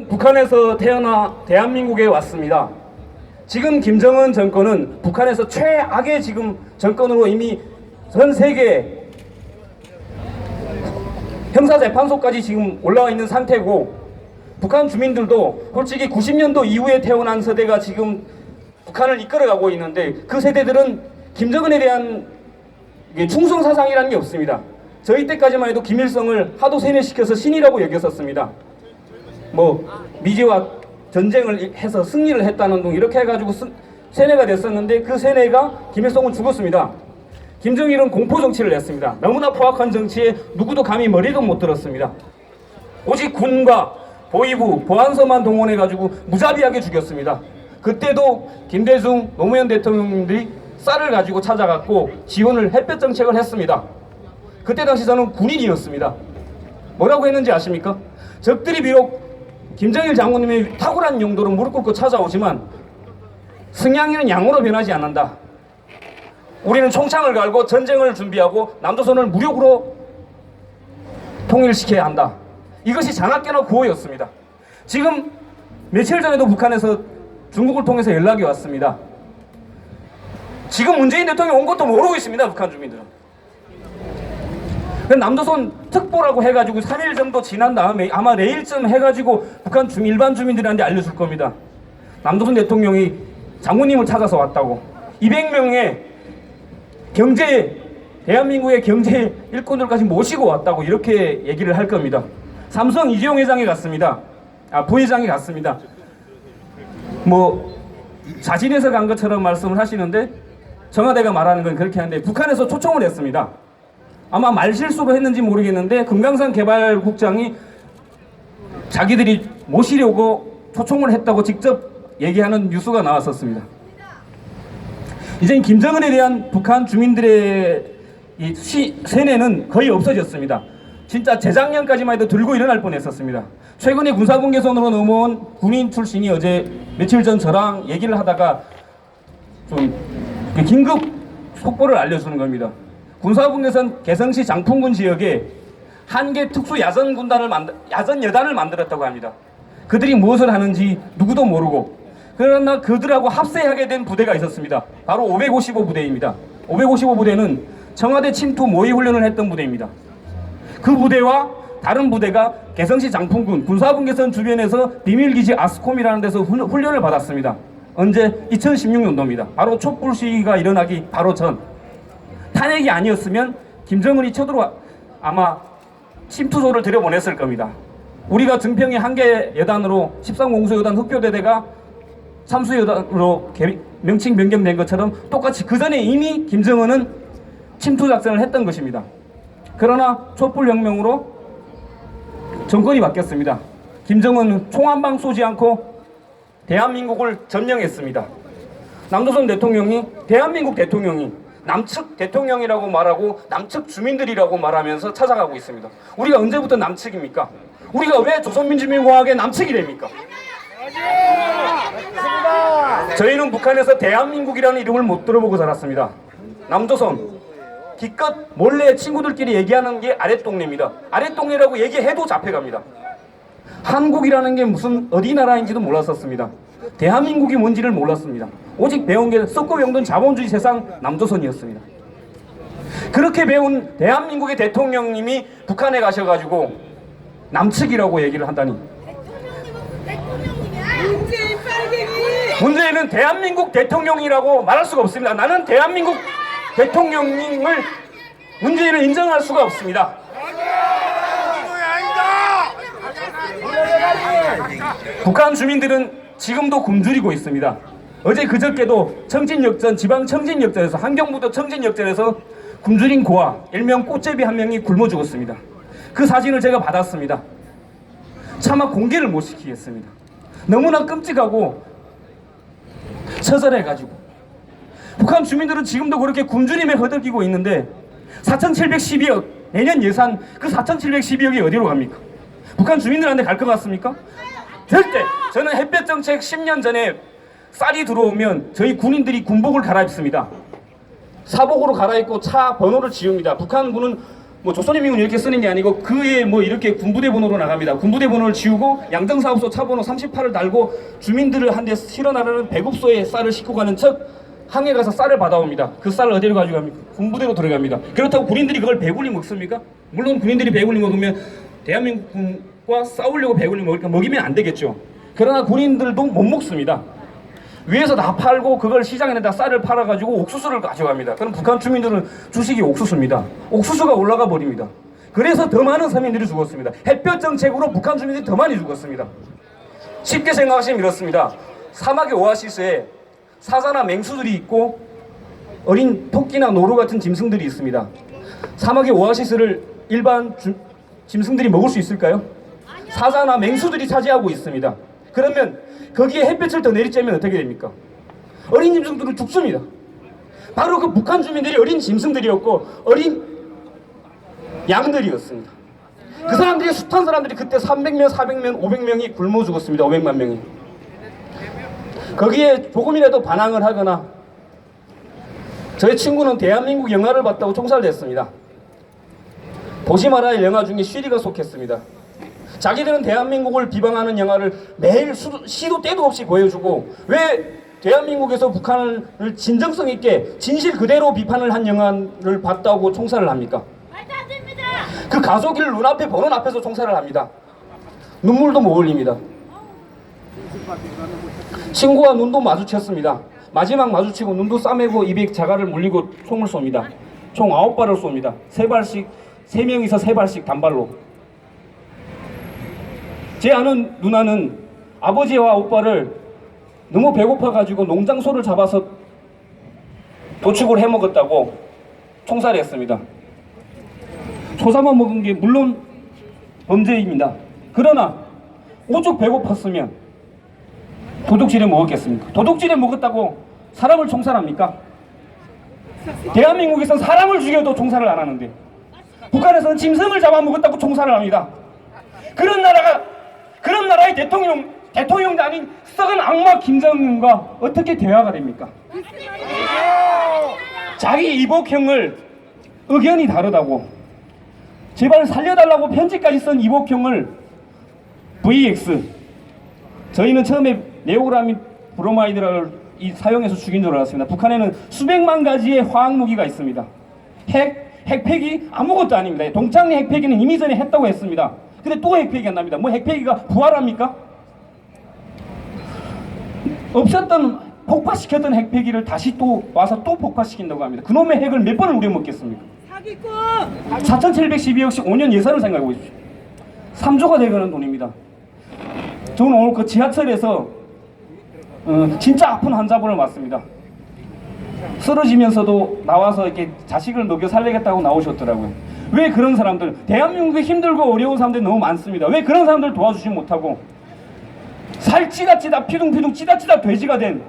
북한에서 태어나 대한민국에 왔습니다. 지금 김정은 정권은 북한에서 최악의 지금 정권으로 이미 전 세계 형사재판소까지 지금 올라와 있는 상태고, 북한 주민들도 솔직히 90년도 이후에 태어난 세대가 지금 북한을 이끌어가고 있는데, 그 세대들은 김정은에 대한 충성사상이라는 게 없습니다. 저희 때까지만 해도 김일성을 하도 세뇌시켜서 신이라고 여겼었습니다. 미제와 전쟁을 해서 승리를 했다는 둥 이렇게 해가지고 세뇌가 됐었는데, 그 세뇌가 김일성은 죽었습니다. 김정일은 공포정치를 했습니다. 너무나 포악한 정치에 누구도 감히 머리도 못 들었습니다. 오직 군과 보위부, 보안서만 동원해가지고 무자비하게 죽였습니다. 그때도 김대중, 노무현 대통령들이 쌀을 가지고 찾아갔고 지원을 햇볕 정책을 했습니다. 그때 당시 저는 군인이었습니다. 뭐라고 했는지 아십니까? 적들이 비록 김정일 장군님의 탁월한 용도로 무릎 꿇고 찾아오지만 승냥이는 양으로 변하지 않는다. 우리는 총창을 갈고 전쟁을 준비하고 남조선을 무력으로 통일시켜야 한다. 이것이 자나깨나 구호였습니다. 지금 며칠 전에도 북한에서 중국을 통해서 연락이 왔습니다. 지금 문재인 대통령이 온 것도 모르고 있습니다. 북한 주민들은. 남조선 특보라고 해가지고 3일 정도 지난 다음에 아마 내일쯤 해가지고 북한 일반 주민들한테 알려줄 겁니다. 남조선 대통령이 장군님을 찾아서 왔다고. 200명의 대한민국의 경제 일꾼들까지 모시고 왔다고 이렇게 얘기를 할 겁니다. 삼성 이재용 회장이 갔습니다. 부회장이 갔습니다. 자진해서 간 것처럼 말씀을 하시는데, 청와대가 말하는 건 그렇게 하는데 북한에서 초청을 했습니다. 아마 말실수로 했는지 모르겠는데 금강산 개발국장이 자기들이 모시려고 초청을 했다고 직접 얘기하는 뉴스가 나왔었습니다. 이제 김정은에 대한 북한 주민들의 이 세뇌는 거의 없어졌습니다. 진짜 재작년까지만 해도 들고 일어날 뻔했었습니다. 최근에 군사분 개선으로 넘어온 군인 출신이 어제 며칠 전 저랑 얘기를 하다가 좀 긴급 속보를 알려주는 겁니다. 군사분 개선 개성시 장풍군 지역에 한개 특수 야전 여단을 만들었다고 합니다. 그들이 무엇을 하는지 누구도 모르고, 그러나 그들하고 합세하게 된 부대가 있었습니다. 바로 555 부대입니다. 555 부대는 청와대 침투 모의 훈련을 했던 부대입니다. 그 부대와 다른 부대가 개성시 장풍군 군사분 개선 주변에서 비밀기지 아스콤이라는 데서 훈련을 받았습니다. 언제? 2016년도입니다. 바로 촛불 시위가 일어나기 바로 전. 탄핵이 아니었으면 김정은이 아마 침투소를 들여보냈을 겁니다. 우리가 증평이 한개 여단으로 13공수여단 흑표대대가 삼수여단으로 명칭 변경된 것처럼 똑같이 그 전에 이미 김정은은 침투 작전을 했던 것입니다. 그러나 촛불혁명으로 정권이 바뀌었습니다. 김정은은 총 한 방 쏘지 않고 대한민국을 점령했습니다. 남조선 대통령이 대한민국 대통령이 남측 대통령이라고 말하고 남측 주민들이라고 말하면서 찾아가고 있습니다. 우리가 언제부터 남측입니까? 우리가 왜 조선민주주의공화국의 남측이 됩니까? 저희는 북한에서 대한민국이라는 이름을 못 들어보고 자랐습니다. 남조선 기껏 몰래 친구들끼리 얘기하는 게 아랫동네입니다. 아랫동네라고 얘기해도 잡혀갑니다. 한국이라는 게 무슨 어디 나라인지도 몰랐었습니다. 대한민국이 뭔지를 몰랐습니다. 오직 배운 게 썩고 병든 자본주의 세상 남조선이었습니다. 그렇게 배운 대한민국의 대통령님이 북한에 가셔가지고 남측이라고 얘기를 한다니. 문재인은 대한민국 대통령이라고 말할 수가 없습니다. 나는 대한민국 대통령님을 문재인을 인정할 수가 없습니다. 북한 주민들은 지금도 굶주리고 있습니다. 어제 그저께도 청진역전, 지방 청진역전에서, 한경부도 청진역전에서 굶주린 고아, 일명 꽃제비 한 명이 굶어 죽었습니다. 그 사진을 제가 받았습니다. 차마 공개를 못 시키겠습니다. 너무나 끔찍하고 처절해가지고. 북한 주민들은 지금도 그렇게 굶주림에 허덕이고 있는데 4,712억 내년 예산, 그 4,712억이 어디로 갑니까? 북한 주민들한테 갈 것 같습니까? 절대. 저는 햇볕 정책 10년 전에 쌀이 들어오면 저희 군인들이 군복을 갈아입습니다. 사복으로 갈아입고 차 번호를 지웁니다. 북한군은 뭐 조선인민군 이렇게 쓰는 게 아니고 그에 뭐 이렇게 군부대 번호로 나갑니다. 군부대 번호를 지우고 양정사업소 차번호 38을 달고 주민들을 한 대 실어 나르는 배급소에 쌀을 싣고 가는 척 항해 가서 쌀을 받아옵니다. 그 쌀을 어디로 가지고 갑니까? 군부대로 들어갑니다. 그렇다고 군인들이 그걸 배불리 먹습니까? 물론 군인들이 배불리 먹으면 대한민국과 싸우려고 배불리 먹이면 안 되겠죠. 그러나 군인들도 못 먹습니다. 위에서 다 팔고 그걸 시장에다 쌀을 팔아가지고 옥수수를 가져갑니다. 그럼 북한 주민들은 주식이 옥수수입니다. 옥수수가 올라가 버립니다. 그래서 더 많은 서민들이 죽었습니다. 햇볕 정책으로 북한 주민들이 더 많이 죽었습니다. 쉽게 생각하시면 이렇습니다. 사막의 오아시스에 사자나 맹수들이 있고 어린 토끼나 노루 같은 짐승들이 있습니다. 사막의 오아시스를 일반 짐승들이 먹을 수 있을까요? 사자나 맹수들이 차지하고 있습니다. 그러면 거기에 햇볕을 더 내리쬐면 어떻게 됩니까? 어린 짐승들은 죽습니다. 바로 그 북한 주민들이 어린 짐승들이었고 어린 양들이었습니다. 그 사람들이 숱한 사람들이 그때 300명, 400명, 500명이 굶어 죽었습니다. 500만 명이. 거기에 조금이라도 반항을 하거나 저희 친구는 대한민국 영화를 봤다고 총살됐습니다. 보지 말아야 영화 중에 쉬리가 속했습니다. 자기들은 대한민국을 비방하는 영화를 매일 시도 때도 없이 보여주고 왜 대한민국에서 북한을 진정성 있게 진실 그대로 비판을 한 영화를 봤다고 총살을 합니까? 말도 안 됩니다. 그 가족을 눈앞에 보는 앞에서 총살을 합니다. 눈물도 못 흘립니다. 친구와 눈도 마주쳤습니다. 마지막 마주치고 눈도 싸매고 입에 자갈을 물리고 총을 쏩니다. 총 9발을 쏩니다. 3발씩 3명이서 3발씩 단발로. 제 아는 누나는 아버지와 오빠를 너무 배고파가지고 농장소를 잡아서 도축을 해먹었다고 총살했습니다. 소삼아 먹은 게 물론 범죄입니다. 그러나 오죽 배고팠으면 도둑질에 먹었겠습니까? 도둑질에 먹었다고 사람을 총살합니까? 대한민국에서는 사람을 죽여도 총살을 안 하는데 북한에서는 짐승을 잡아먹었다고 총살을 합니다. 그런 나라의 대통령도 아닌 썩은 악마 김정은과 어떻게 대화가 됩니까? 자기 이복형을 의견이 다르다고 제발 살려달라고 편지까지 쓴 이복형을 VX 저희는 처음에 네오그라민 브로마이드를 사용해서 죽인 줄 알았습니다. 북한에는 수백만 가지의 화학무기가 있습니다. 핵폐기 아무것도 아닙니다. 동창리 핵폐기는 이미 전에 했다고 했습니다. 근데 또 핵폐기 안 납니다. 뭐 핵폐기가 부활합니까? 없었던 폭파시켰던 핵폐기를 다시 또 와서 또 폭파시킨다고 합니다. 그놈의 핵을 몇 번을 우려먹겠습니까? 사기꾼! 4,712억씩 5년 예산을 생각해 보십시오. 3조가 되는 돈입니다. 저는 오늘 그 지하철에서 진짜 아픈 환자분을 봤습니다. 쓰러지면서도 나와서 이렇게 자식을 녹여 살리겠다고 나오셨더라고요. 왜 그런 사람들, 대한민국에 힘들고 어려운 사람들이 너무 많습니다. 왜 그런 사람들 도와주지 못하고 살 찌다찌다 피둥피둥 찌다찌다 돼지가 된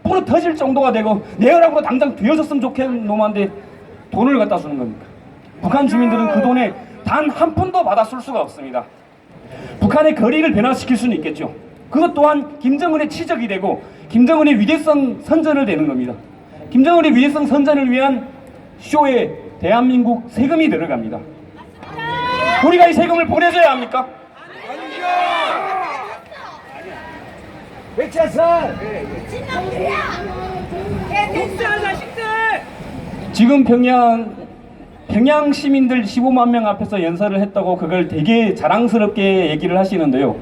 뿌러 터질 정도가 되고 내 혈압으로 당장 되어졌으면 좋겠는 놈한테 돈을 갖다 주는 겁니까? 북한 주민들은 그 돈에 단 한 푼도 받아 쓸 수가 없습니다. 북한의 거리를 변화시킬 수는 있겠죠. 그것 또한 김정은의 치적이 되고 김정은의 위대성 선전을 되는 겁니다. 김정은의 위대성 선전을 위한 쇼에 대한민국 세금이 들어갑니다. 우리가 이 세금을 보내줘야 합니까? 지금 평양 시민들 15만 명 앞에서 연설을 했다고 그걸 되게 자랑스럽게 얘기를 하시는데요.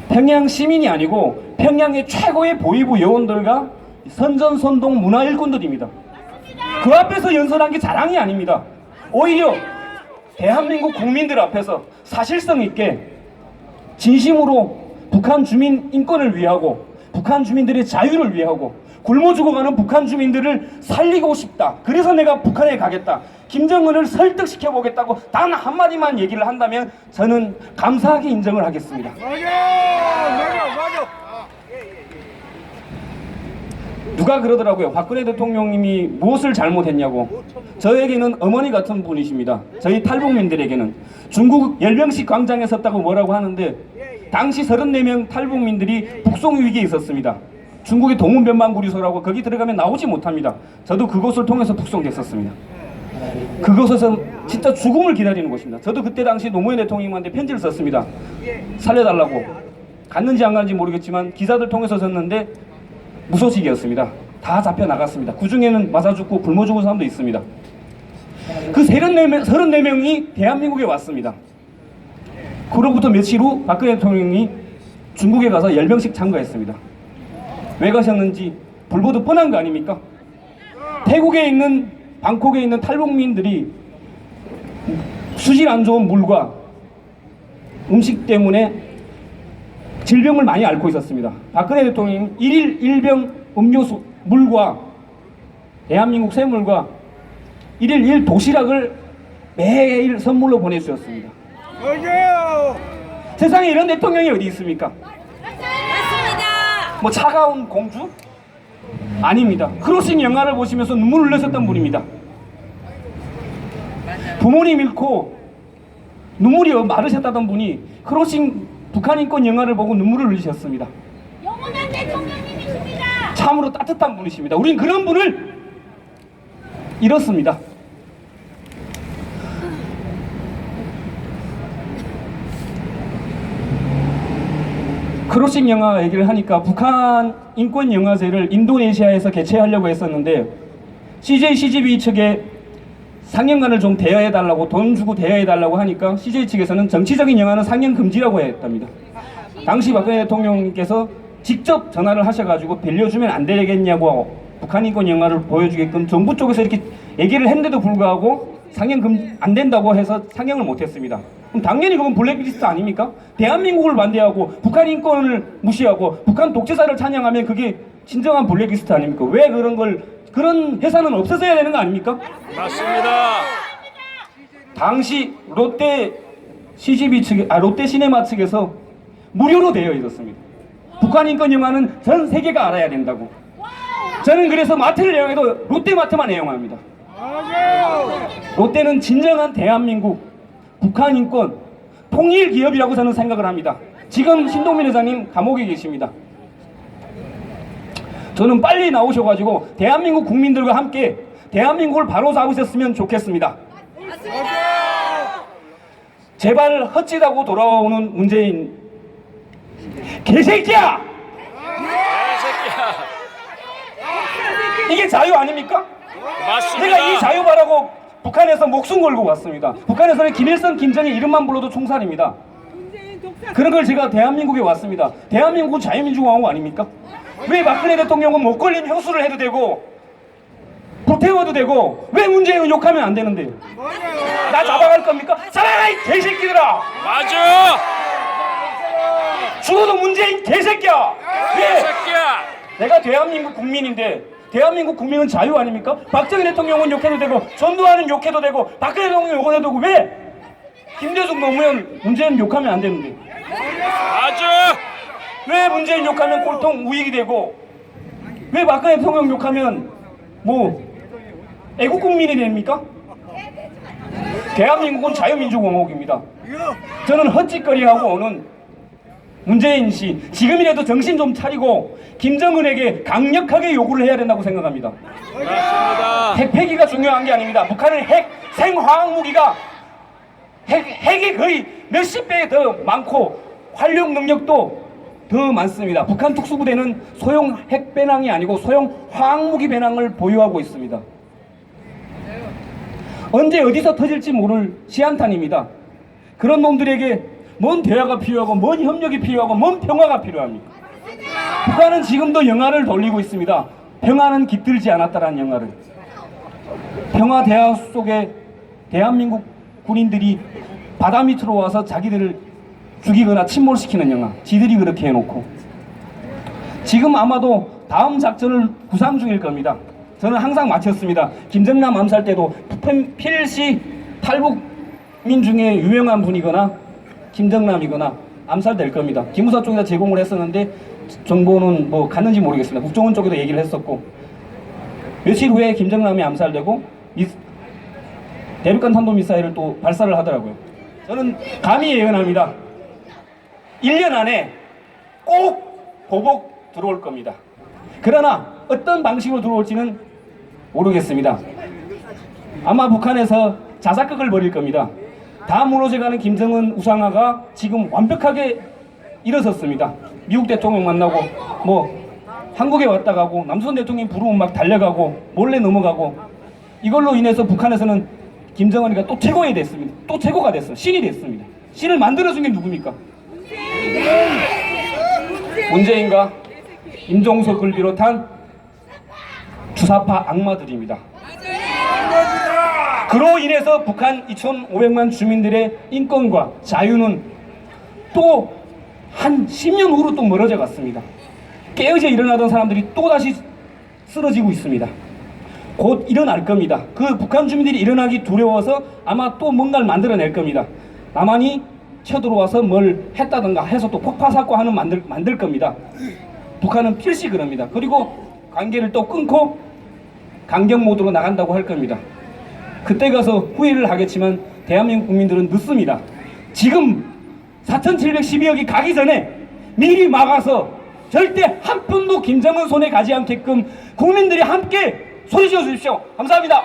평양 시민이 아니고 평양의 최고의 보위부 요원들과 선전선동 문화 일꾼들입니다. 그 앞에서 연설한 게 자랑이 아닙니다. 오히려 대한민국 국민들 앞에서 사실성 있게 진심으로 북한 주민 인권을 위하고 북한 주민들의 자유를 위하고 굶어 죽어가는 북한 주민들을 살리고 싶다. 그래서 내가 북한에 가겠다. 김정은을 설득시켜 보겠다고 단 한마디만 얘기를 한다면 저는 감사하게 인정을 하겠습니다. 맞아. 누가 그러더라고요. 박근혜 대통령님이 무엇을 잘못했냐고. 저에게는 어머니 같은 분이십니다. 저희 탈북민들에게는. 중국 열병식 광장에 섰다고 뭐라고 하는데 당시 34명 탈북민들이 북송 위기에 있었습니다. 중국의 동문변방구리소라고 거기 들어가면 나오지 못합니다. 저도 그곳을 통해서 북송됐었습니다. 그곳에서 진짜 죽음을 기다리는 곳입니다. 저도 그때 당시 노무현 대통령한테 편지를 썼습니다. 살려달라고. 갔는지 안 갔는지 모르겠지만 기사들 통해서 썼는데 무소식이었습니다. 다 잡혀 나갔습니다. 그 중에는 맞아 죽고 굶어 죽은 사람도 있습니다. 그 34명이 대한민국에 왔습니다. 그로부터 며칠 후 박근혜 대통령이 중국에 가서 열병식 참가했습니다. 왜 가셨는지 불보듯 뻔한 거 아닙니까? 태국에 있는 방콕에 있는 탈북민들이 수질 안 좋은 물과 음식 때문에 질병을 많이 앓고 있었습니다. 박근혜 대통령이 1일 1병 음료수 물과 대한민국 새물과 1일 1도시락을 매일 선물로 보내주셨습니다. 세상에 이런 대통령이 어디 있습니까? 뭐 차가운 공주? 아닙니다. 크로싱 영화를 보시면서 눈물을 흘렸었던 분입니다. 부모님 잃고 눈물이 마르셨다던 분이 크로싱 북한 인권 영화를 보고 눈물을 흘리셨습니다. 영원한 대통령님이십니다. 참으로 따뜻한 분이십니다. 우린 그런 분을 잃었습니다. 크로싱 영화 얘기를 하니까 북한 인권 영화제를 인도네시아에서 개최하려고 했었는데 CJ 측에 상영관을 좀 대여해달라고 돈 주고 대여해달라고 하니까 CJ 측에서는 정치적인 영화는 상영 금지라고 했답니다. 당시 박근혜 대통령께서 직접 전화를 하셔가지고 빌려주면 안 되겠냐고 북한 인권 영화를 보여주게끔 정부 쪽에서 이렇게 얘기를 했는데도 불구하고 상영 안 된다고 해서 상영을 못했습니다. 그럼 당연히 그건 블랙리스트 아닙니까? 대한민국을 반대하고 북한 인권을 무시하고 북한 독재자를 찬양하면 그게 진정한 블랙리스트 아닙니까? 왜 그런 회사는 없어져야 되는 거 아닙니까? 맞습니다. 당시 롯데 시네마 측에서 무료로 되어 있었습니다. 북한 인권 영화는 전 세계가 알아야 된다고. 저는 그래서 마트를 애용해도 롯데마트만 애용합니다. 롯데는 진정한 대한민국 북한 인권 통일 기업이라고 저는 생각을 합니다. 지금 신동민 회장님 감옥에 계십니다. 저는 빨리 나오셔가지고 대한민국 국민들과 함께 대한민국을 바로 잡으셨으면 좋겠습니다. 제발 헛짓하고 돌아오는 문재인 개새끼야! 이게 자유 아닙니까? 맞습니다. 내가 이 자유 바라고 북한에서 목숨 걸고 왔습니다. 북한에서는 김일성, 김정일 이름만 불러도 총살입니다. 그런 걸 제가 대한민국에 왔습니다. 대한민국은 자유민주공화국 아닙니까? 왜 박근혜 대통령은 못 걸리면 형수를 해도 되고 불태워도 되고 왜 문재인은 욕하면 안 되는데요? 나 잡아갈 겁니까? 잡아가 이 개새끼들아! 맞아. 죽어도 문재인 개새끼야! 왜? 새끼야. 내가 대한민국 국민인데 대한민국 국민은 자유 아닙니까? 박정희 대통령은 욕해도 되고 전두환은 욕해도 되고 박근혜 대통령 욕해도 되고 왜? 김대중 노무현 문재인 욕하면 안 되는데 맞아. 왜 문재인 욕하면 꼴통 우익이 되고 왜 박근혜 대통령 욕하면 뭐 애국 국민이 됩니까? 대한민국은 자유민주공화국입니다. 저는 헛짓거리하고 오는 문재인 씨 지금이라도 정신 좀 차리고 김정은에게 강력하게 요구를 해야 된다고 생각합니다. 맞습니다. 핵폐기가 중요한 게 아닙니다. 북한은 생화학무기가 핵이 거의 몇십 배 더 많고 활용 능력도 더 많습니다. 북한 특수부대는 소형 핵 배낭이 아니고 소형 화학무기 배낭을 보유하고 있습니다. 언제 어디서 터질지 모를 시한탄입니다. 그런 놈들에게 뭔 대화가 필요하고 뭔 협력이 필요하고 뭔 평화가 필요합니까? 북한은 지금도 영화를 돌리고 있습니다. 평화는 깃들지 않았다라는 영화를. 평화 대화 속에 대한민국 군인들이 바다 밑으로 와서 자기들을 죽이거나 침몰시키는 영화. 지들이 그렇게 해놓고. 지금 아마도 다음 작전을 구상 중일 겁니다. 저는 항상 마쳤습니다. 김정남 암살 때도 필시 탈북민 중에 유명한 분이거나 김정남이거나 암살될 겁니다. 기무사 쪽에다 제공을 했었는데 정보는 뭐 갔는지 모르겠습니다. 국정원 쪽에도 얘기를 했었고 며칠 후에 김정남이 암살되고 대륙간 탄도미사일을 또 발사를 하더라고요. 저는 감히 예언합니다. 1년 안에 꼭 보복 들어올 겁니다. 그러나 어떤 방식으로 들어올지는 모르겠습니다. 아마 북한에서 자사극을 벌일 겁니다. 다 무너져가는 김정은 우상화가 지금 완벽하게 일어섰습니다. 미국 대통령 만나고 뭐 한국에 왔다 가고 남조선 대통령 부르면 막 달려가고 몰래 넘어가고 이걸로 인해서 북한에서는 김정은이가 또 최고가 됐습니다. 또 최고가 됐어. 신이 됐습니다. 신을 만들어준 게 누굽니까? 문재인과 임종석을 비롯한 주사파 악마들입니다. 그로 인해서 북한 2,500만 주민들의 인권과 자유는 또 한 10년 후로 또 멀어져 갔습니다. 깨어져 일어나던 사람들이 또다시 쓰러지고 있습니다. 곧 일어날 겁니다. 그 북한 주민들이 일어나기 두려워서 아마 또 뭔가를 만들어낼 겁니다. 남한이 쳐들어와서 뭘 했다든가 해서 또 폭파사건하는 만들 겁니다. 북한은 필시 그럽니다. 그리고 관계를 또 끊고 강경 모드로 나간다고 할 겁니다. 그때 가서 후회를 하겠지만 대한민국 국민들은 늦습니다. 지금 4,712억이 가기 전에 미리 막아서 절대 한 푼도 김정은 손에 가지 않게끔 국민들이 함께 소리 지어 주십시오. 감사합니다.